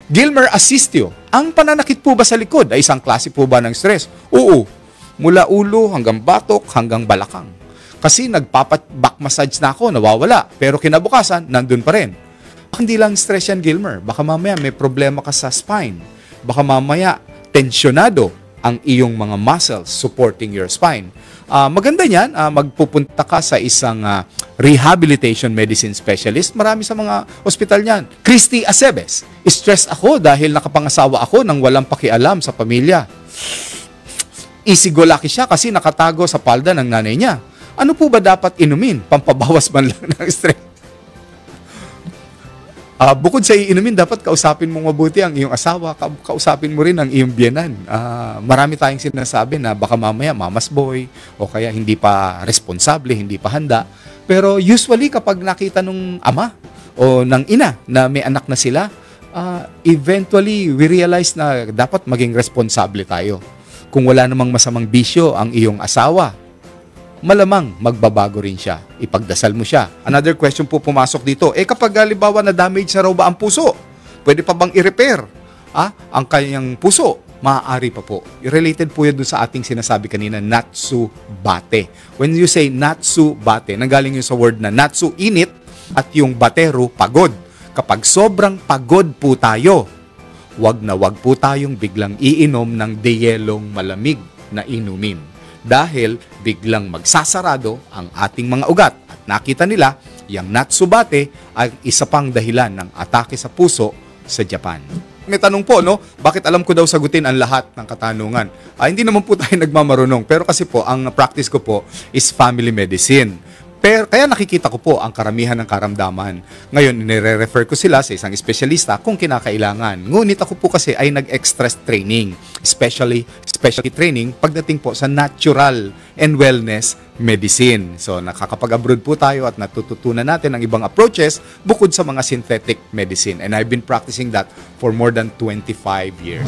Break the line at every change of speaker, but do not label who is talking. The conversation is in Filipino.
Gilmer Asistio, ang pananakit po ba sa likod ay isang klase po ba ng stress? Oo, mula ulo hanggang batok hanggang balakang. Kasi nagpapat-back massage na ako, nawawala. Pero kinabukasan, nandun pa rin. Hindi lang stress yan, Gilmer. Baka mamaya may problema ka sa spine. Baka mamaya tensyonado ang iyong mga muscles supporting your spine. Maganda niyan, magpupunta ka sa isang rehabilitation medicine specialist. Marami sa mga ospital niyan. Christy Acebes, stress ako dahil nakapangasawa ako nang walang pakialam sa pamilya. Easy-go-lucky siya kasi nakatago sa palda ng nanay niya. Ano po ba dapat inumin? Pampabawas man lang ng stress. Bukod sa iinumin, dapat kausapin mo mabuti ang iyong asawa, kausapin mo rin ang iyong biyenan. Marami tayong sinasabi na baka mamaya mamasboy o kaya hindi pa responsable, hindi pa handa. Pero usually kapag nakita nung ama o ng ina na may anak na sila, eventually we realize na dapat maging responsable tayo. Kung wala namang masamang bisyo ang iyong asawa, malamang magbabago rin siya. Ipagdasal mo siya. Another question po pumasok dito. Kapag halimbawa na damage na raw ba ang puso, pwede pa bang i-repair ang kanyang puso? Maaari pa po. Related po yan doon sa ating sinasabi kanina, natsu bate. When you say natsu bate, nanggaling yun sa word na natsu init at yung batero pagod. Kapag sobrang pagod po tayo, wag na wag po tayong biglang iinom ng deyelong malamig na inumin. Dahil biglang magsasarado ang ating mga ugat. At nakita nila, yung natsubate ay isa pang dahilan ng atake sa puso sa Japan. May tanong po, no? Bakit alam ko daw sagutin ang lahat ng katanungan? Hindi naman po tayo nagmamarunong. Pero kasi po, ang practice ko po is family medicine. Pero kaya nakikita ko po ang karamihan ng karamdaman. Ngayon, nire-refer ko sila sa isang espesyalista kung kinakailangan. Ngunit ako po kasi ay nag-extra training, specialty training pagdating po sa natural and wellness medicine. So, nakakapag-abroad po tayo at natututunan natin ang ibang approaches bukod sa mga synthetic medicine. And I've been practicing that for more than 25 years.